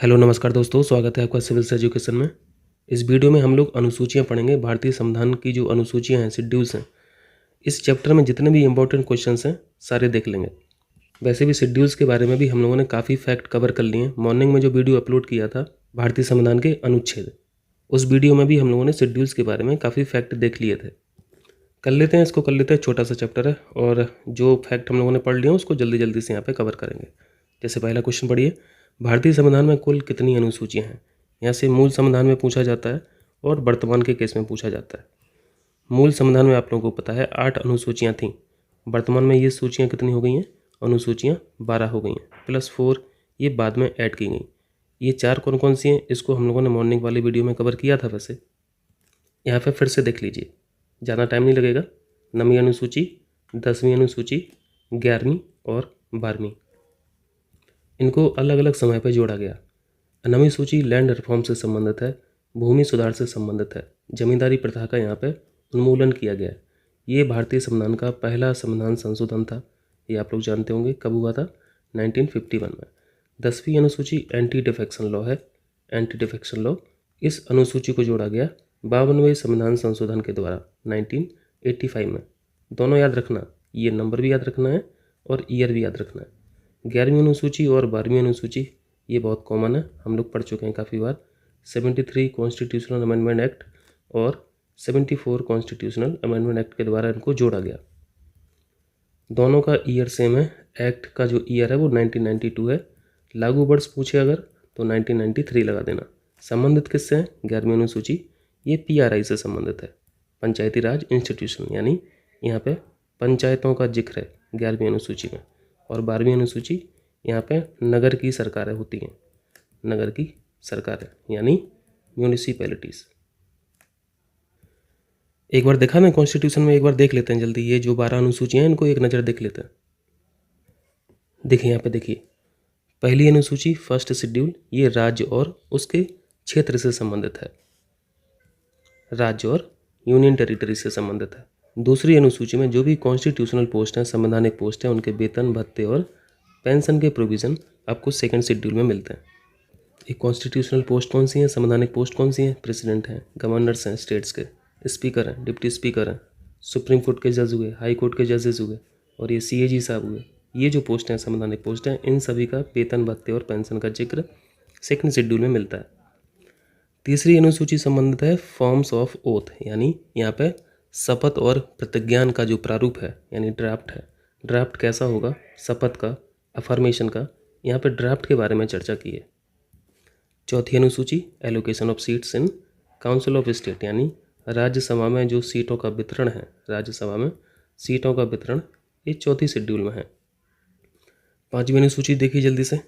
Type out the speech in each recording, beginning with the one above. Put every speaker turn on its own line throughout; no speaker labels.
Hello नमस्कार दोस्तों, स्वागत है आपका सिविल एजुकेशन में। इस वीडियो में हम लोग अनुसूचियाँ पढ़ेंगे। भारतीय संविधान की जो अनुसूचियाँ हैं, शेड्यूल्स हैं, इस चैप्टर में जितने भी इंपॉर्टेंट क्वेश्चंस हैं सारे देख लेंगे। वैसे भी शेड्यूल्स के बारे में भी हम लोगों ने काफ़ी फैक्ट कवर कर लिए हैं। मॉर्निंग में जो वीडियो अपलोड किया था भारतीय संविधान के अनुच्छेद, उस वीडियो में भी हम लोगों ने शेड्यूल्स के बारे में काफ़ी फैक्ट देख लिए थे। कर लेते हैं इसको, कर लेते हैं। छोटा सा चैप्टर है और जो फैक्ट हम लोगों ने पढ़ लिया उसको जल्दी जल्दी से यहाँ पे कवर करेंगे। जैसे पहला क्वेश्चन पढ़िए, भारतीय संविधान में कुल कितनी अनुसूचियाँ हैं। यहाँ से मूल संविधान में पूछा जाता है और वर्तमान के केस में पूछा जाता है। मूल संविधान में आप लोगों को पता है 8 अनुसूचियाँ थीं। वर्तमान में ये सूचियाँ कितनी हो गई हैं? अनुसूचियाँ 12 हो गई हैं, +4 ये बाद में ऐड की गई। ये 4 कौन कौन सी हैं, इसको हम लोगों ने मॉर्निंग वाली वीडियो में कवर किया था। वैसे यहाँ पे फिर से देख लीजिए, ज़्यादा टाइम नहीं लगेगा। 9वीं अनुसूची, 10वीं अनुसूची, 11वीं और 12वीं, इनको अलग अलग समय पर जोड़ा गया। 9वीं सूची लैंड रिफॉर्म से संबंधित है, भूमि सुधार से संबंधित है। जमींदारी प्रथा का यहाँ पे उन्मूलन किया गया है। ये भारतीय संविधान का पहला संविधान संशोधन था। ये आप लोग जानते होंगे, कब हुआ था? 1951 में। 10वीं अनुसूची एंटी डिफेक्शन लॉ है, एंटी डिफेक्शन लॉ। इस अनुसूची को जोड़ा गया 52वें संविधान संशोधन के द्वारा 1985 में। दोनों याद रखना, ये नंबर भी याद रखना है और ईयर भी याद रखना है। 11वीं अनुसूची और 12वीं अनुसूची ये बहुत कॉमन है, हम लोग पढ़ चुके हैं काफ़ी बार। 73 कॉन्स्टिट्यूशनल अमेंडमेंट एक्ट और 74 कॉन्स्टिट्यूशनल अमेंडमेंट एक्ट के द्वारा इनको जोड़ा गया। दोनों का ईयर सेम है। एक्ट का जो ईयर है वो 1992 है। लागू वर्ष पूछे अगर तो 1993 लगा देना। संबंधित किससे है? 11वीं अनुसूची ये PRI से संबंधित है, पंचायती राज इंस्टीट्यूशन, यानी यहाँ पे पंचायतों का जिक्र है 11वीं अनुसूची में। और 12वीं अनुसूची यहाँ पे नगर की सरकारें होती हैं, नगर की सरकारें यानी म्यूनिसिपैलिटीज़। एक बार देखा ना कॉन्स्टिट्यूशन में, एक बार देख लेते हैं जल्दी। ये जो 12 अनुसूचियाँ हैं इनको एक नज़र देख लेते हैं। देखिए यहाँ पे, देखिए पहली अनुसूची फर्स्ट शेड्यूल, ये राज्य और उसके क्षेत्र से संबंधित है, राज्य और यूनियन टेरिटरी से संबंधित है। दूसरी अनुसूची में जो भी कॉन्स्टिट्यूशनल पोस्ट हैं, संवैधानिक पोस्ट हैं, उनके वेतन भत्ते और पेंशन के प्रोविज़न आपको सेकंड शेड्यूल में मिलते हैं। एक कॉन्स्टिट्यूशनल पोस्ट कौन सी है, संवैधानिक पोस्ट कौन सी है? प्रेसिडेंट हैं, गवर्नर्स हैं स्टेट्स के, स्पीकर हैं, डिप्टी स्पीकर हैं, सुप्रीम कोर्ट के जज हुए, हाई कोर्ट के जजेस हुए और ये CAG साहब हुए। ये जो पोस्ट हैं, संवैधानिक पोस्ट हैं, इन सभी का वेतन भत्ते और पेंशन का जिक्र सेकंड शेड्यूल में मिलता है। तीसरी अनुसूची संबंधित है फॉर्म्स ऑफ ओथ, यानी यहाँ पे शपथ और प्रतिज्ञान का जो प्रारूप है, यानी ड्राफ्ट है। ड्राफ्ट कैसा होगा शपथ का, अफर्मेशन का, यहाँ पे ड्राफ्ट के बारे में चर्चा की है। चौथी अनुसूची allocation of seats in council of state, यानी राज्यसभा में जो सीटों का वितरण है, राज्यसभा में सीटों का वितरण, ये चौथी शेड्यूल में है। पाँचवीं अनुसूची देखिए जल्दी से।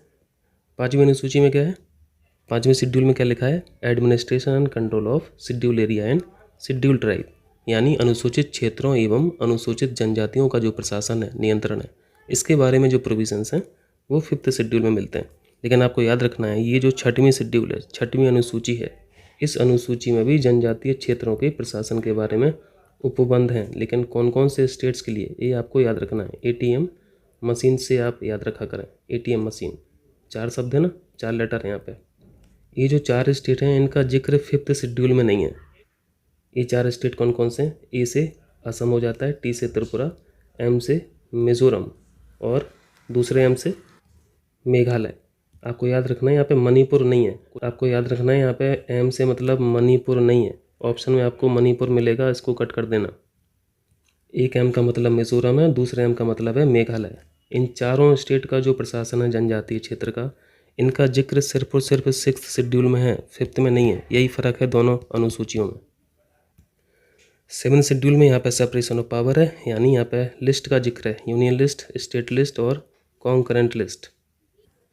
पाँचवीं अनुसूची में क्या है? पाँचवें शेड्यूल में क्या लिखा है? Administration and control of schedule area and schedule tribe, यानी अनुसूचित क्षेत्रों एवं अनुसूचित जनजातियों का जो प्रशासन है, नियंत्रण है, इसके बारे में जो प्रोविजंस हैं वो 5th शेड्यूल में मिलते हैं। लेकिन आपको याद रखना है, ये जो 6वीं शेड्यूल है, 6वीं अनुसूची है, इस अनुसूची में भी जनजातीय क्षेत्रों के प्रशासन के बारे में उपबंध हैं। लेकिन कौन कौन से स्टेट्स के लिए, ये आपको याद रखना है। ATM मशीन से आप याद रखा करें, ATM मशीन, 4 शब्द है ना, 4 लेटर है यहाँ पे। ये जो 4 स्टेट हैं इनका जिक्र 5th शेड्यूल में नहीं है। ये 4 स्टेट कौन कौन से हैं? A से असम हो जाता है, T से त्रिपुरा, M से मिज़ोरम और दूसरे M से मेघालय। आपको याद रखना है यहाँ पे मणिपुर नहीं है। आपको याद रखना है यहाँ पे M से मतलब मणिपुर नहीं है। ऑप्शन में आपको मणिपुर मिलेगा, इसको कट कर देना। एक M का मतलब मिज़ोरम है, दूसरे M का मतलब है मेघालय। इन चारों स्टेट का जो प्रशासन है जनजातीय क्षेत्र का, इनका जिक्र सिर्फ और सिर्फ 6th शेड्यूल में है, 5th में नहीं है। यही फ़र्क है दोनों अनुसूचियों में। 7th शेड्यूल में यहाँ पे सेपरेशन ऑफ पावर है, यानी यहाँ पे लिस्ट का जिक्र है, यूनियन लिस्ट, स्टेट लिस्ट और कॉन्करेंट लिस्ट।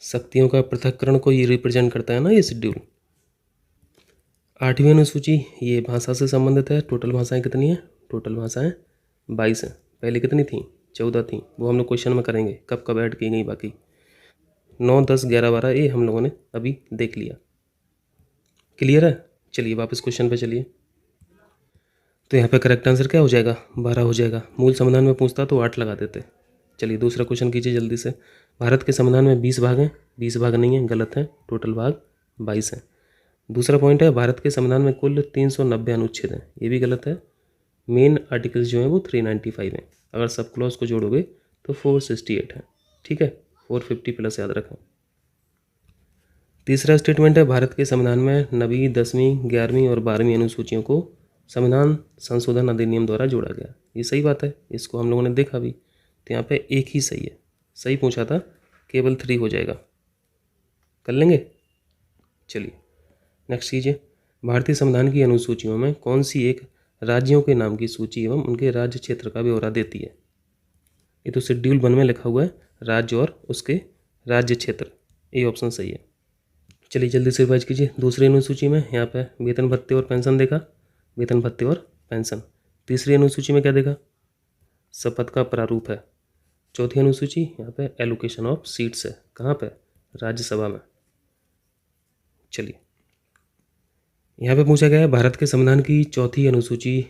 शक्तियों का पृथक्करण को ये रिप्रेजेंट करता है ना ये शेड्यूल। 8वीं अनुसूची ये भाषा से संबंधित है। टोटल भाषाएं कितनी हैं? टोटल भाषाएं 22 हैं। पहले कितनी थी? 14 थी। वो हम लोग क्वेश्चन में करेंगे कब कब ऐड की गई। बाकी 9, 10, 11, 12 ये हम लोगों ने अभी देख लिया। क्लियर है? चलिए वापस क्वेश्चन पे चलिए। तो यहाँ पे करेक्ट आंसर क्या हो जाएगा? 12 हो जाएगा। मूल संविधान में पूछता तो 8 लगा देते। चलिए दूसरा क्वेश्चन कीजिए जल्दी से। भारत के संविधान में 20 भाग हैं। 20 भाग नहीं है, गलत है। टोटल भाग 22 हैं। दूसरा पॉइंट है भारत के संविधान में कुल 390 अनुच्छेद हैं, ये भी गलत है। मेन आर्टिकल्स जो हैं वो 395 हैं, अगर सब क्लॉज को जोड़ोगे तो 468 है। ठीक है, 450 प्लस याद रखें। तीसरा स्टेटमेंट है भारत के संविधान में 9वीं, 10वीं, 11वीं और 12वीं अनुसूचियों को संविधान संशोधन अधिनियम द्वारा जोड़ा गया। ये सही बात है, इसको हम लोगों ने देखा भी, तो यहाँ पे एक ही सही है। सही पूछा था, केवल 3 हो जाएगा, कर लेंगे। चलिए नेक्स्ट कीजिए। भारतीय संविधान की अनुसूचियों में कौन सी एक राज्यों के नाम की सूची एवं उनके राज्य क्षेत्र का ब्यौरा देती है? ये तो शेड्यूल 1 में लिखा हुआ है, राज्य और उसके राज्य क्षेत्र, ये ऑप्शन सही है। चलिए जल्दी से रिवाइज कीजिए। दूसरी अनुसूची में यहाँ पे वेतन भत्ते और पेंशन देखा, वेतन भत्ते और पेंशन। तीसरी अनुसूची में क्या देखा? शपथ का प्रारूप है। चौथी अनुसूची यहाँ पे एलोकेशन ऑफ सीट्स है, कहाँ पे? राज्यसभा में। चलिए यहाँ पे पूछा गया है भारत के संविधान की चौथी अनुसूची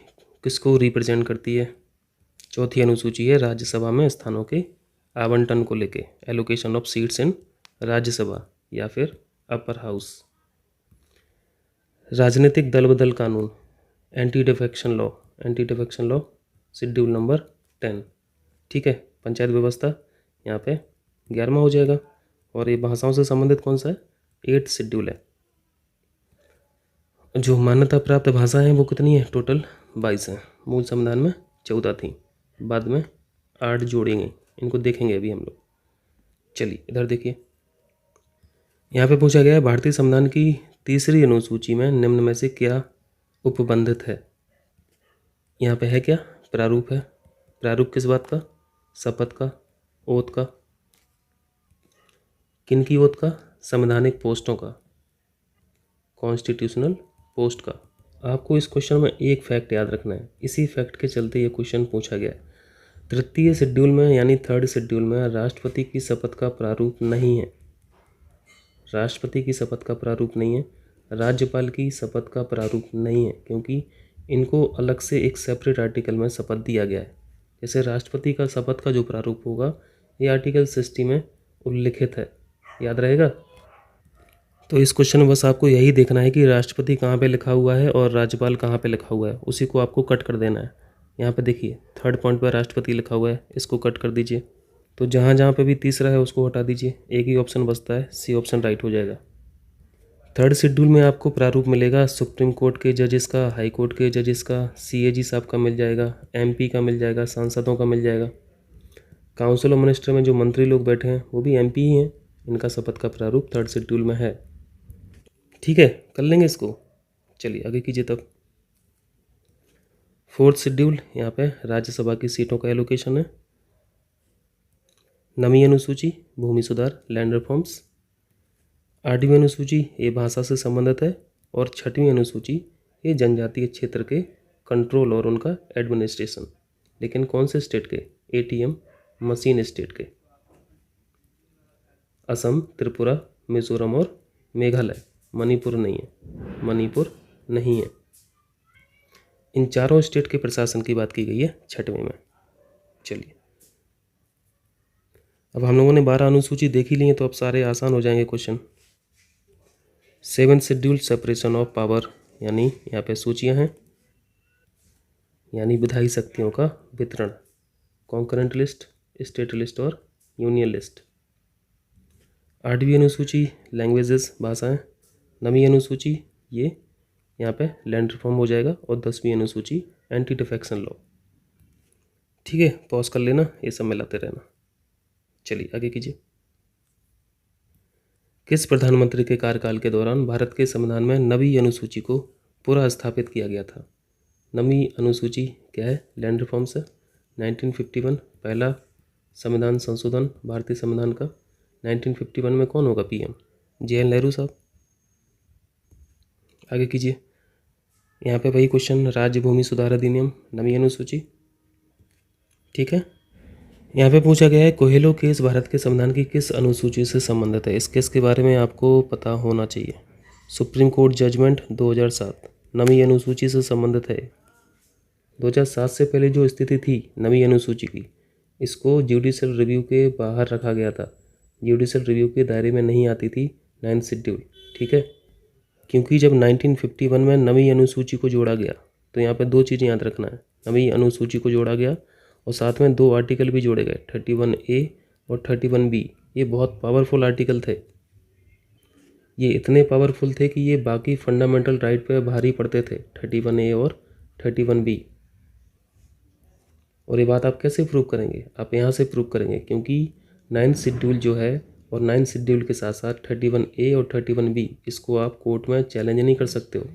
किसको रिप्रेजेंट करती है? चौथी अनुसूची है राज्यसभा में स्थानों के आवंटन को लेके, allocation of seats in Rajya Sabha या फिर अपर हाउस। राजनीतिक दल बदल कानून, anti defection law, anti defection law schedule number 10। ठीक है, पंचायत व्यवस्था यहाँ पे 11वां हो जाएगा। और ये भाषाओं से संबंधित कौन सा है? 8th शेड्यूल है। जो मान्यता प्राप्त भाषा हैं वो कितनी है? टोटल 22 हैं। मूल संविधान में 14 थी, बाद में 8 जोड़ी गई, इनको देखेंगे अभी हम लोग। चलिए इधर देखिए, यहाँ पे पूछा गया है भारतीय संविधान की तीसरी अनुसूची में निम्न में से क्या उपबंधित है? यहाँ पे है क्या? प्रारूप है। प्रारूप किस बात का? शपथ का, ओथ का। किन की ओथ का? संवैधानिक पोस्टों का, कॉन्स्टिट्यूशनल पोस्ट का। आपको इस क्वेश्चन में एक फैक्ट याद रखना है, इसी फैक्ट के चलते ये क्वेश्चन पूछा गया है। तृतीय शेड्यूल में यानी 3rd शेड्यूल में राष्ट्रपति की शपथ का प्रारूप नहीं है। राष्ट्रपति की शपथ का प्रारूप नहीं है, राज्यपाल की शपथ का प्रारूप नहीं है, क्योंकि इनको अलग से एक सेपरेट आर्टिकल में शपथ दिया गया है। जैसे राष्ट्रपति का शपथ का जो प्रारूप होगा ये आर्टिकल 60 में उल्लिखित है, याद रहेगा। तो इस क्वेश्चन में बस आपको यही देखना है कि राष्ट्रपति कहाँ पे लिखा हुआ है और राज्यपाल कहाँ पे लिखा हुआ है, उसी को आपको कट कर देना है। यहाँ पे देखिए 3rd पॉइंट पर राष्ट्रपति लिखा हुआ है, इसको कट कर दीजिए। तो जहाँ जहाँ पे भी तीसरा है उसको हटा दीजिए, एक ही ऑप्शन बचता है, सी ऑप्शन राइट हो जाएगा। 3rd शेड्यूल में आपको प्रारूप मिलेगा सुप्रीम कोर्ट के जजेस का, हाई कोर्ट के जजेस का, CAG साहब का मिल जाएगा, MP का मिल जाएगा, सांसदों का मिल जाएगा। काउंसिल ऑफ मिनिस्टर में जो मंत्री लोग बैठे हैं वो भी MP ही हैं, इनका शपथ का प्रारूप 3rd शेड्यूल में है। ठीक है, कर लेंगे इसको। चलिए आगे कीजिए तब। 4th शेड्यूल, यहाँ पे राज्यसभा की सीटों का एलोकेशन है। 9वीं अनुसूची भूमि सुधार, लैंड रिफॉर्म्स। 8वीं अनुसूची ये भाषा से संबंधित है। और 6वीं अनुसूची ये जनजातीय क्षेत्र के कंट्रोल और उनका एडमिनिस्ट्रेशन, लेकिन कौन से स्टेट के? ATM मशीन स्टेट के, असम, त्रिपुरा, मिजोरम और मेघालय। मणिपुर नहीं है, मणिपुर नहीं है। इन चारों स्टेट के प्रशासन की बात की गई है 6वीं में। चलिए अब हम लोगों ने 12 अनुसूची देख ही ली है, तो अब सारे आसान हो जाएंगे question. 7th schedule separation of power, यानी यहाँ पे सूचियाँ हैं, यानी विधायी शक्तियों का वितरण, कॉन्करेंट लिस्ट, स्टेट लिस्ट और यूनियन लिस्ट। 8वीं अनुसूची लैंग्वेजेस, भाषाएं। 9वीं अनुसूची ये यहाँ पे लैंड रिफॉर्म हो जाएगा। और 10वीं अनुसूची एंटी डिफेक्शन लॉ। ठीक है, पॉज कर लेना, ये सब मिलाते रहना। चलिए आगे कीजिए। किस प्रधानमंत्री के कार्यकाल के दौरान भारत के संविधान में 9वीं अनुसूची को पुनः स्थापित किया गया था? 9वीं अनुसूची क्या है? लैंड रिफॉर्म्स है। 1951 पहला संविधान संशोधन भारतीय संविधान का। 1951 में कौन होगा PM? JN नेहरू साहब। आगे कीजिए। यहाँ पे वही क्वेश्चन, राज्य भूमि सुधार अधिनियम, 9वीं अनुसूची। ठीक है, यहाँ पे पूछा गया है कोहेलो केस भारत के संविधान की किस अनुसूची से संबंधित है? इस केस के बारे में आपको पता होना चाहिए। सुप्रीम कोर्ट जजमेंट 2007 9वीं अनुसूची से संबंधित है। 2007 से पहले जो स्थिति थी 9वीं अनुसूची की, इसको जुडिशियल रिव्यू के बाहर रखा गया था, जुडिशियल रिव्यू के दायरे में नहीं आती थी 9th शेड्यूल। ठीक है, क्योंकि जब 1951 में नवीं अनुसूची को जोड़ा गया, तो यहाँ पे दो चीज़ें याद रखना है। नवीं अनुसूची को जोड़ा गया और साथ में दो आर्टिकल भी जोड़े गए, 31A और 31B। ये बहुत पावरफुल आर्टिकल थे। ये इतने पावरफुल थे कि ये बाकी फंडामेंटल राइट पे भारी पड़ते थे, 31A और 31B। और ये बात आप कैसे प्रूव करेंगे? आप यहाँ से प्रूव करेंगे, क्योंकि 9th शेड्यूल जो है और 9th शेड्यूल के साथ साथ 31A और 31B, इसको आप कोर्ट में चैलेंज नहीं कर सकते हो।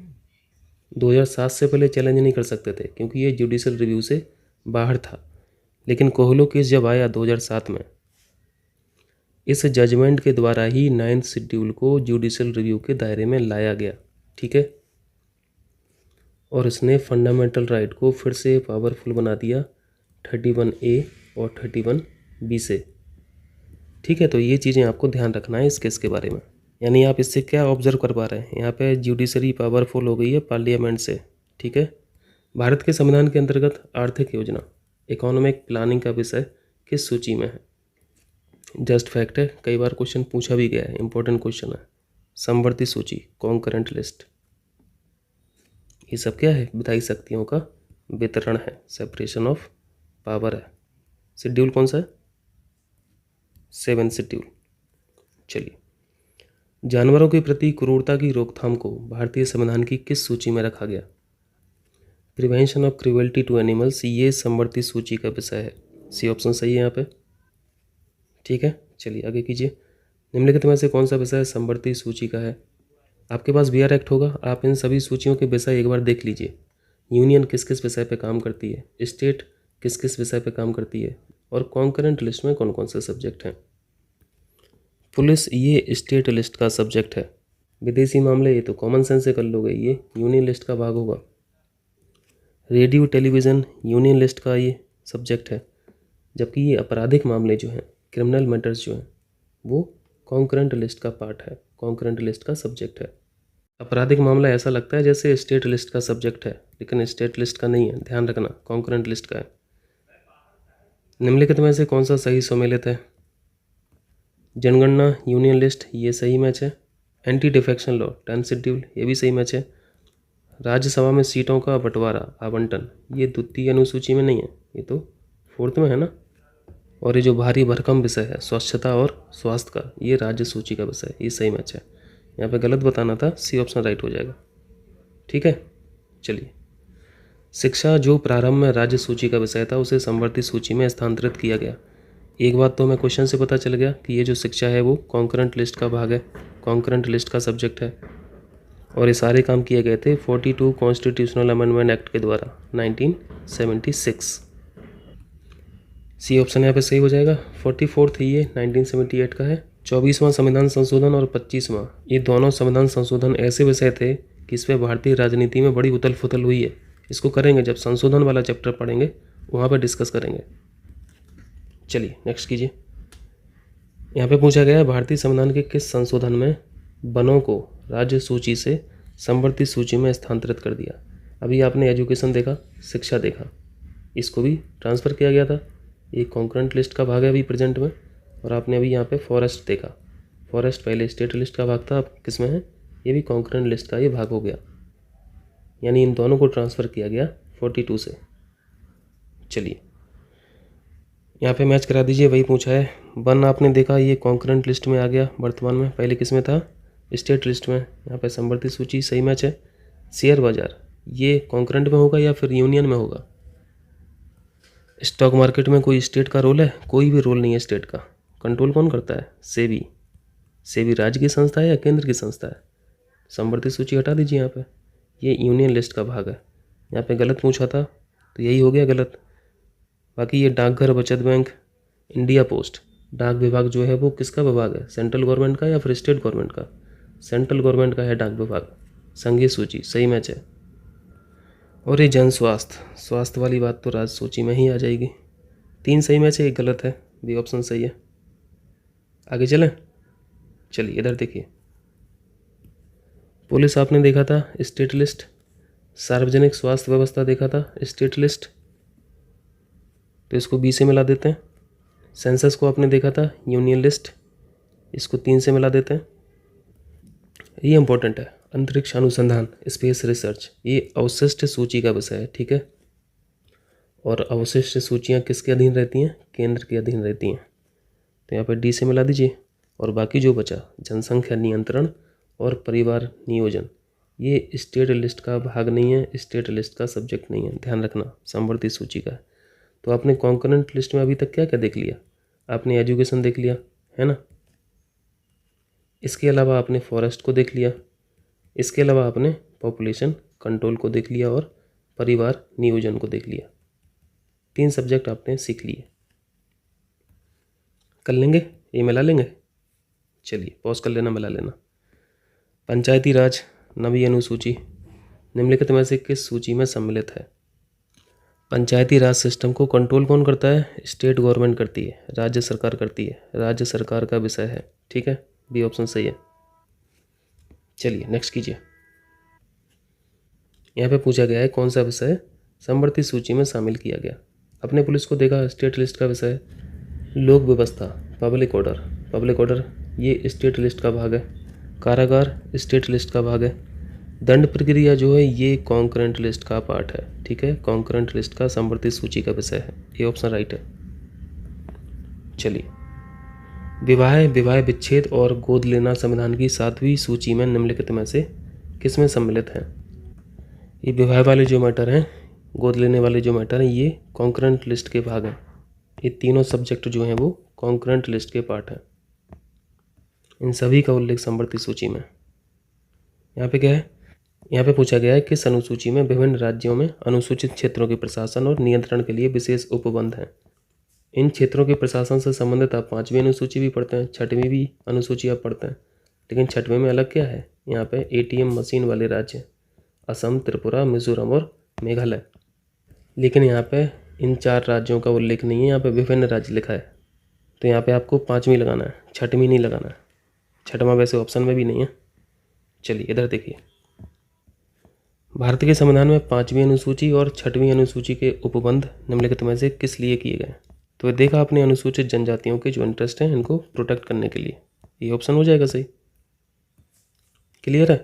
2007 से पहले चैलेंज नहीं कर सकते थे, क्योंकि ये जुडिशल रिव्यू से बाहर था। लेकिन कोहलो केस जब आया 2007 में, इस जजमेंट के द्वारा ही 9th शेड्यूल को जुडिशल रिव्यू के दायरे में लाया गया। ठीक है, और इसने फंडामेंटल राइट को फिर से पावरफुल बना दिया 31A और 31B से। ठीक है, तो ये चीज़ें आपको ध्यान रखना है इस केस के बारे में। यानी आप इससे क्या ऑब्जर्व कर पा रहे हैं? यहाँ पे जुडिशरी पावरफुल हो गई है पार्लियामेंट से। ठीक है, भारत के संविधान के अंतर्गत आर्थिक योजना, इकोनॉमिक प्लानिंग का विषय किस सूची में है? जस्ट फैक्ट है, कई बार क्वेश्चन पूछा भी गया है, इंपॉर्टेंट क्वेश्चन है। समवर्ती सूची, कॉन्करेंट लिस्ट, ये सब क्या है? विधायी शक्तियों का वितरण है, सेपरेशन ऑफ पावर है। शेड्यूल कौन सा है? 7th schedule. चलिए, जानवरों के प्रति क्रूरता की रोकथाम को भारतीय संविधान की किस सूची में रखा गया? Prevention of cruelty to animals, ये समवर्ती सूची का विषय है। सी ऑप्शन सही है यहाँ पे। ठीक है, चलिए आगे कीजिए। निम्नलिखित में से कौन सा विषय समवर्ती सूची का है? आपके पास BR एक्ट होगा, आप इन सभी सूचियों के विषय एक बार देख लीजिए। यूनियन किस किस विषय पे काम करती है, स्टेट किस किस विषय पे काम करती है, और कॉन्करेंट लिस्ट में कौन कौन से सब्जेक्ट हैं। पुलिस, ये स्टेट लिस्ट का सब्जेक्ट है। विदेशी मामले, ये तो कॉमन सेंस से कर लोगे, ये यूनियन लिस्ट का भाग होगा। रेडियो टेलीविज़न, यूनियन लिस्ट का ये सब्जेक्ट है। जबकि ये आपराधिक मामले जो हैं, क्रिमिनल मैटर्स जो हैं, वो कॉन्करेंट लिस्ट का पार्ट है, कॉन्करेंट लिस्ट का सब्जेक्ट है। आपराधिक मामला ऐसा लगता है जैसे स्टेट लिस्ट का सब्जेक्ट है, लेकिन स्टेट लिस्ट का नहीं है, ध्यान रखना, कॉन्करेंट लिस्ट का है। निम्नलिखित में से कौन सा सही सम्मिलित है? जनगणना, यूनियन लिस्ट, ये सही मैच है। Anti defection law, 10th schedule, ये भी सही मैच है। राज्यसभा में सीटों का बंटवारा, आवंटन, ये द्वितीय अनुसूची में नहीं है, ये तो 4th में है ना। और ये जो भारी भरकम विषय है स्वच्छता और स्वास्थ्य का, ये राज्य सूची का विषय है, ये सही मैच है। यहाँ पे गलत बताना था, सी ऑप्शन राइट हो जाएगा। ठीक है, चलिए। शिक्षा, जो प्रारंभ में राज्य सूची का विषय था, उसे समवर्ती सूची में स्थानांतरित किया गया। एक बात तो हमें क्वेश्चन से पता चल गया कि ये जो शिक्षा है वो कॉन्करेंट लिस्ट का भाग है, कॉन्करेंट लिस्ट का सब्जेक्ट है। और ये सारे काम किए गए थे 42 कॉन्स्टिट्यूशनल अमेंडमेंट एक्ट के द्वारा, 1976। सी ऑप्शन यहाँ पे सही हो जाएगा। 44th ये 1978 का है। 24वां संविधान संशोधन और 25वां, ये दोनों संविधान संशोधन ऐसे विषय थे कि इस पर भारतीय राजनीति में बड़ी उथल पुथल हुई है। इसको करेंगे जब संशोधन वाला चैप्टर पढ़ेंगे, वहाँ पर डिस्कस करेंगे। चलिए नेक्स्ट कीजिए। यहाँ पे पूछा गया है भारतीय संविधान के किस संशोधन में वनों को राज्य सूची से समवर्ती सूची में स्थानांतरित कर दिया? अभी आपने एजुकेशन देखा, शिक्षा देखा, इसको भी ट्रांसफ़र किया गया था, ये कॉन्करेंट लिस्ट का भाग है अभी प्रेजेंट में। और आपने अभी यहाँ पे फॉरेस्ट देखा, फॉरेस्ट पहले स्टेट लिस्ट का भाग था, अब किस में है? ये भी कॉन्करेंट लिस्ट का ये भाग हो गया, यानी इन दोनों को ट्रांसफ़र किया गया 42 से। चलिए यहाँ पे मैच करा दीजिए, वही पूछा है। वन आपने देखा, ये कॉन्करेंट लिस्ट में आ गया वर्तमान में, पहले किस में था? स्टेट लिस्ट में। यहाँ पे समवर्ती सूची, सही मैच है। शेयर बाजार, ये कॉन्करेंट में होगा या फिर यूनियन में होगा? स्टॉक मार्केट में कोई स्टेट का रोल है? कोई भी रोल नहीं है स्टेट का। कंट्रोल कौन करता है? सेबी। सेबी राज्य की संस्था है या केंद्र की संस्था है? समवर्ती सूची हटा दीजिए यहाँ पे, ये यूनियन लिस्ट का भाग है। यहाँ पे गलत पूछा था तो यही हो गया गलत। बाकी ये डाकघर, बचत बैंक, इंडिया पोस्ट, डाक विभाग जो है वो किसका विभाग है? सेंट्रल गवर्नमेंट का या फिर स्टेट गवर्नमेंट का? सेंट्रल गवर्नमेंट का है डाक विभाग। संघीय सूची, सही मैच है। और ये जन स्वास्थ्य, स्वास्थ्य वाली बात तो राज्य सूची में ही आ जाएगी। 3 सही मैच है, एक गलत है, बी ऑप्शन सही है। आगे चलें, चलिए इधर देखिए। पुलिस आपने देखा था, स्टेट लिस्ट। सार्वजनिक स्वास्थ्य व्यवस्था देखा था, स्टेट लिस्ट, तो इसको बी से मिला देते हैं। सेंसस को आपने देखा था, यूनियन लिस्ट, इसको 3 से मिला देते हैं। ये इंपॉर्टेंट है, अंतरिक्ष अनुसंधान, स्पेस रिसर्च, ये अवशिष्ट सूची का विषय है, ठीक है। और अवशिष्ट सूचियाँ किसके अधीन रहती हैं? केंद्र के अधीन रहती हैं। तो यहाँ पर डी से मिला दीजिए। और बाकी जो बचा, जनसंख्या नियंत्रण और परिवार नियोजन, ये स्टेट लिस्ट का भाग नहीं है, स्टेट लिस्ट का सब्जेक्ट नहीं है, ध्यान रखना, समवर्ती सूची का है। तो आपने कॉन्करेंट लिस्ट में अभी तक क्या क्या देख लिया? आपने एजुकेशन देख लिया, है ना। इसके अलावा आपने फॉरेस्ट को देख लिया, इसके अलावा आपने पॉपुलेशन कंट्रोल को देख लिया और परिवार नियोजन को देख लिया। 3 सब्जेक्ट आपने सीख लिए। कर लेंगे? ये मिला लेंगे? चलिए पॉज कर लेना, मिला लेना। पंचायती राज नवी अनुसूची निम्नलिखित में से किस सूची में सम्मिलित है? पंचायती राज सिस्टम को कंट्रोल कौन करता है? स्टेट गवर्नमेंट करती है, राज्य सरकार करती है, राज्य सरकार का विषय है, ठीक है। बी ऑप्शन सही है। चलिए नेक्स्ट कीजिए। यहाँ पे पूछा गया है कौन सा विषय समवर्ती सूची में शामिल किया गया। अपने पुलिस को देखा, स्टेट लिस्ट का विषय है। लोक व्यवस्था, पब्लिक ऑर्डर, पब्लिक ऑर्डर ये स्टेट लिस्ट का भाग है। कारागार स्टेट लिस्ट का भाग है। दंड प्रक्रिया जो है ये कॉन्करेंट लिस्ट का पार्ट है, ठीक है। कॉन्करेंट लिस्ट का समवर्ती सूची का विषय है, ये ऑप्शन राइट है। चलिए, विवाह विच्छेद और गोद लेना संविधान की 7वीं सूची में निम्नलिखित में से किस में सम्मिलित है? ये विवाह वाले जो मैटर हैं, गोद लेने वाले जो मैटर हैं, ये कॉन्करेंट लिस्ट के भाग हैं। ये तीनों सब्जेक्ट जो हैं वो कॉन्करेंट लिस्ट के पार्ट हैं। इन सभी का उल्लेख समवर्ती सूची में। यहाँ पे क्या है? यहाँ पे पूछा गया है किस अनुसूची में विभिन्न राज्यों में अनुसूचित क्षेत्रों के प्रशासन और नियंत्रण के लिए विशेष उपबंध हैं। इन क्षेत्रों के प्रशासन से संबंधित आप 5वीं अनुसूची भी पढ़ते हैं, 6वीं भी अनुसूची आप पढ़ते हैं, लेकिन 6वें में अलग क्या है? यहाँ पे ATM मशीन वाले राज्य असम, त्रिपुरा, मिजोरम और मेघालय। लेकिन यहाँ पे इन 4 राज्यों का उल्लेख नहीं है, यहाँ पे विभिन्न राज्य लिखा है। तो यहाँ पे आपको 5वीं लगाना है, 6वीं नहीं लगाना है। 6वां वैसे ऑप्शन में भी नहीं है। चलिए इधर देखिए, भारत के संविधान में 5वीं अनुसूची और 6वीं अनुसूची के उपबंध निम्नलिखित में से किस लिए किए गए? तो देखा आपने, अनुसूचित जनजातियों के जो इंटरेस्ट हैं इनको प्रोटेक्ट करने के लिए। ये ऑप्शन हो जाएगा सही। क्लियर है?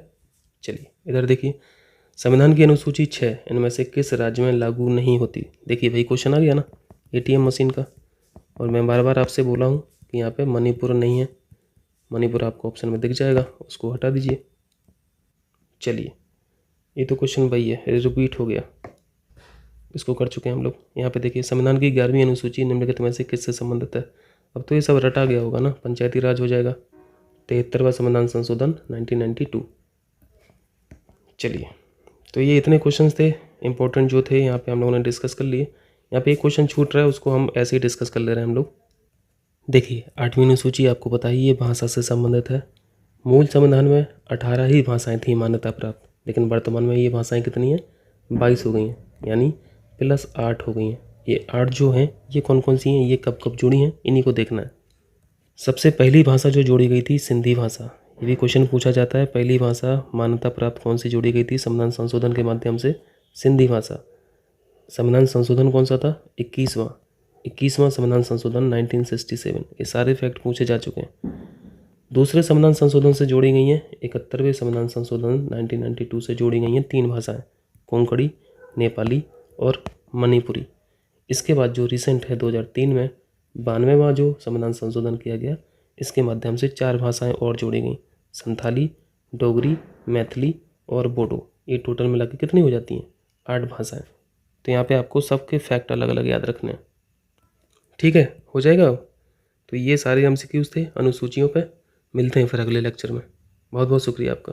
चलिए इधर देखिए, संविधान की अनुसूची 6 इनमें से किस राज्य में लागू नहीं होती? देखिए भाई क्वेश्चन आ गया ना ATM मशीन का। और मैं बार बार आपसे बोला हूँ कि यहाँ पे मणिपुर नहीं है। मणिपुर आपको ऑप्शन में दिख जाएगा, उसको हटा दीजिए। चलिए, ये तो क्वेश्चन वही है, रिपीट हो गया, इसको कर चुके हैं हम लोग। यहाँ पे देखिए, संविधान की 11वीं अनुसूची निम्नलिखित में से किससे संबंधित है? अब तो ये सब रटा गया होगा ना, पंचायती राज हो जाएगा। 73वां संविधान संशोधन 1992। चलिए, तो ये इतने क्वेश्चंस थे इंपॉर्टेंट जो थे, यहाँ पे हम लोगों ने डिस्कस कर लिए। यहाँ पे एक क्वेश्चन छूट रहा है, उसको हम ऐसे ही डिस्कस कर ले रहे हैं हम लोग। देखिए, 8वीं अनुसूची आपको पता ही ये भाषा से संबंधित है। मूल संविधान में 18 ही भाषाएं थी मान्यता प्राप्त, लेकिन वर्तमान में ये भाषाएं कितनी हैं? 22 हो गई हैं, यानी +8 हो गई हैं। ये 8 जो हैं ये कौन कौन सी हैं, ये कब कब जुड़ी हैं, इन्हीं को देखना है। सबसे पहली भाषा जो जोड़ी गई थी सिंधी भाषा। ये भी क्वेश्चन पूछा जाता है, पहली भाषा मान्यता प्राप्त कौन सी जोड़ी गई थी संविधान संशोधन के माध्यम से? सिंधी भाषा। संविधान संशोधन कौन सा था? 21वां संविधान संशोधन 1967। ये सारे फैक्ट पूछे जा चुके हैं। दूसरे संविधान संशोधन से जोड़ी गई हैं 71वें संविधान संशोधन 1992 से जोड़ी गई हैं 3 भाषाएं, कोंकणी, नेपाली और मणिपुरी। इसके बाद जो रिसेंट है 2003 में 92वां जो संविधान संशोधन किया गया, इसके माध्यम से 4 भाषाएं और जोड़ी गई, संथाली, डोगरी, मैथिली और बोडो। ये टोटल मिला के कितनी हो जाती हैं? 8 भाषाएं। तो यहाँ पे आपको सबके फैक्ट अलग अलग याद रखने हैं, ठीक है? हो जाएगा। तो ये सारे MCQs थे अनुसूचियों पे। मिलते हैं फिर अगले लेक्चर में। बहुत बहुत शुक्रिया आपका।